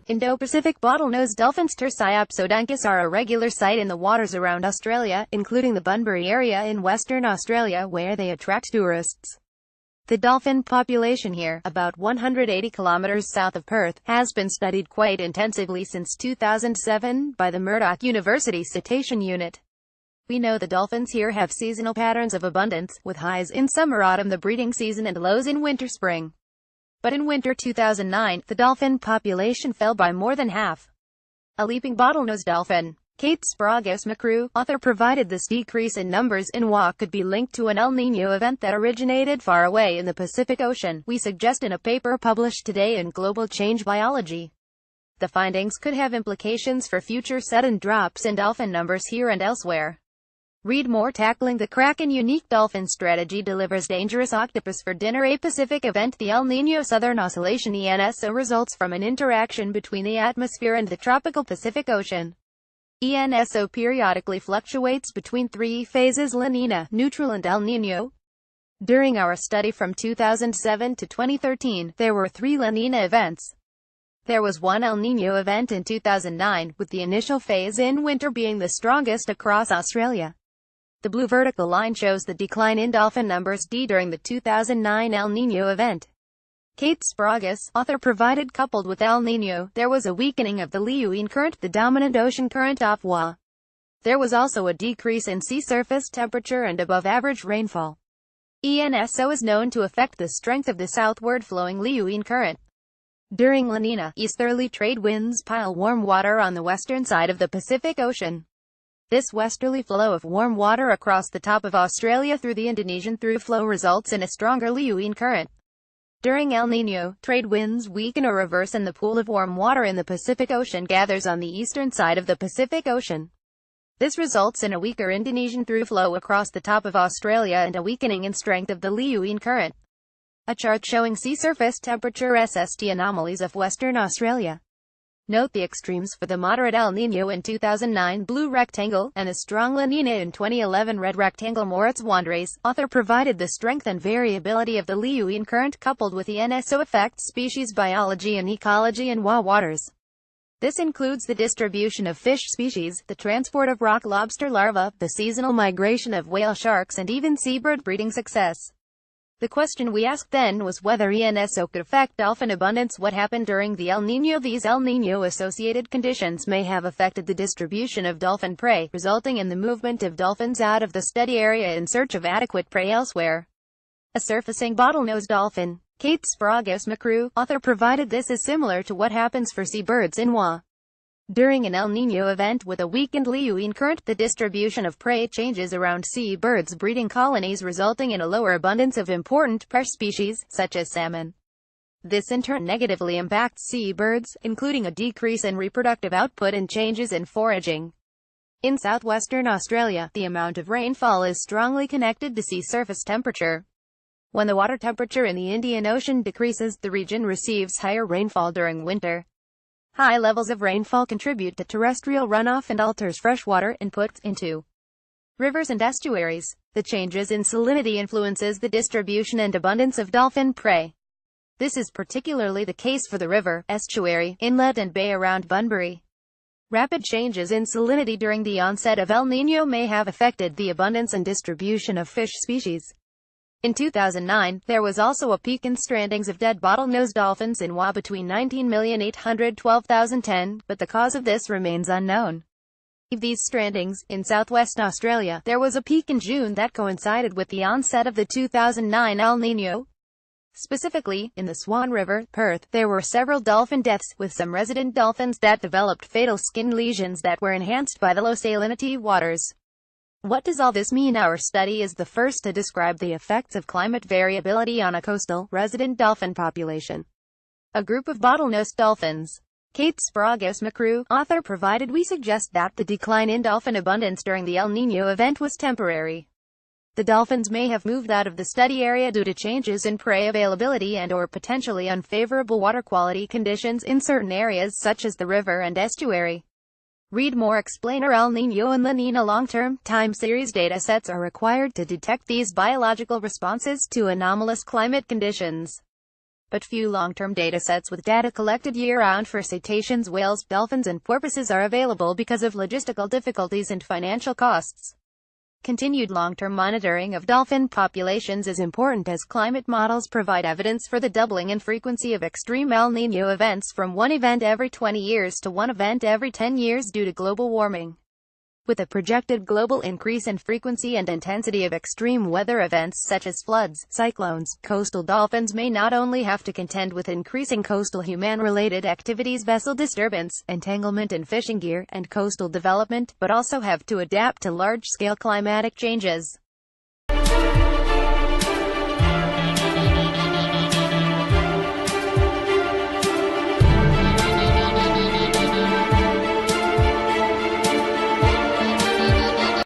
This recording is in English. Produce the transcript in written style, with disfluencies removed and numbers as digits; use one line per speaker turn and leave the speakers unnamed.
Indo-Pacific bottlenose dolphins Tursiops aduncus are a regular sight in the waters around Australia, including the Bunbury area in Western Australia where they attract tourists. The dolphin population here, about 180 kilometers south of Perth, has been studied quite intensively since 2007 by the Murdoch University Cetacean Unit. We know the dolphins here have seasonal patterns of abundance, with highs in summer-autumn the breeding season and lows in winter-spring. But in winter 2009, the dolphin population fell by more than half. A leaping bottlenose dolphin. Kate Sprague-McCrew, author, provided this decrease in numbers in WA could be linked to an El Niño event that originated far away in the Pacific Ocean, we suggest in a paper published today in Global Change Biology. The findings could have implications for future sudden drops in dolphin numbers here and elsewhere. Read more. Tackling the Kraken unique dolphin strategy delivers dangerous octopus for dinner. A Pacific event. The El Niño Southern Oscillation ENSO results from an interaction between the atmosphere and the tropical Pacific Ocean. ENSO periodically fluctuates between three phases: La Niña, neutral and El Niño. During our study from 2007 to 2013, there were 3 La Niña events. There was one El Niño event in 2009, with the initial phase in winter being the strongest across Australia. The blue vertical line shows the decline in dolphin numbers during the 2009 El Niño event. Kate Sprague, author, provided coupled with El Niño, there was a weakening of the Leewine current, the dominant ocean current off WA. There was also a decrease in sea surface temperature and above-average rainfall. ENSO is known to affect the strength of the southward-flowing Leewine current. During La Niña, easterly trade winds pile warm water on the western side of the Pacific Ocean. This westerly flow of warm water across the top of Australia through the Indonesian through-flow results in a stronger Leewine current. During El Niño, trade winds weaken or reverse and the pool of warm water in the Pacific Ocean gathers on the eastern side of the Pacific Ocean. This results in a weaker Indonesian through-flow across the top of Australia and a weakening in strength of the Leewine current. A chart showing sea surface temperature SST anomalies of Western Australia. Note the extremes for the moderate El Niño in 2009 blue rectangle, and a strong La Niña in 2011 red rectangle. Moritz Wandrace, author, provided the strength and variability of the Leewine current coupled with the ENSO effects, species biology and ecology in WA waters. This includes the distribution of fish species, the transport of rock lobster larvae, the seasonal migration of whale sharks and even seabird breeding success. The question we asked then was whether ENSO could affect dolphin abundance. What happened during the El Niño? These El Niño-associated conditions may have affected the distribution of dolphin prey, resulting in the movement of dolphins out of the study area in search of adequate prey elsewhere. A surfacing bottlenose dolphin. Kate Sprague-McCrew, author, provided this is similar to what happens for seabirds in WA. During an El Niño event with a weakened Leewine current, the distribution of prey changes around seabirds' breeding colonies, resulting in a lower abundance of important prey species, such as salmon. This in turn negatively impacts seabirds, including a decrease in reproductive output and changes in foraging. In southwestern Australia, the amount of rainfall is strongly connected to sea surface temperature. When the water temperature in the Indian Ocean decreases, the region receives higher rainfall during winter. High levels of rainfall contribute to terrestrial runoff and alters freshwater inputs into rivers and estuaries. The changes in salinity influences the distribution and abundance of dolphin prey. This is particularly the case for the river, estuary, inlet and bay around Bunbury. Rapid changes in salinity during the onset of El Niño may have affected the abundance and distribution of fish species. In 2009, there was also a peak in strandings of dead bottlenose dolphins in WA between 19,812,010, but the cause of this remains unknown. Of these strandings, in southwest Australia, there was a peak in June that coincided with the onset of the 2009 El Niño. Specifically, in the Swan River, Perth, there were several dolphin deaths, with some resident dolphins that developed fatal skin lesions that were enhanced by the low salinity waters. What does all this mean? Our study is the first to describe the effects of climate variability on a coastal, resident dolphin population. A group of bottlenose dolphins. Kate Sprague-McCrew, author, provided we suggest that the decline in dolphin abundance during the El Niño event was temporary. The dolphins may have moved out of the study area due to changes in prey availability and/or potentially unfavorable water quality conditions in certain areas such as the river and estuary. Read more. Explainer El Niño and La Niña long-term time series data sets are required to detect these biological responses to anomalous climate conditions. but few long-term datasets with data collected year-round for cetaceans, whales, dolphins and porpoises are available because of logistical difficulties and financial costs. Continued long-term monitoring of dolphin populations is important as climate models provide evidence for the doubling in frequency of extreme El Niño events from one event every 20 years to one event every 10 years due to global warming. With a projected global increase in frequency and intensity of extreme weather events such as floods, cyclones, coastal dolphins may not only have to contend with increasing coastal human-related activities, vessel disturbance, entanglement in fishing gear, and coastal development, but also have to adapt to large-scale climatic changes.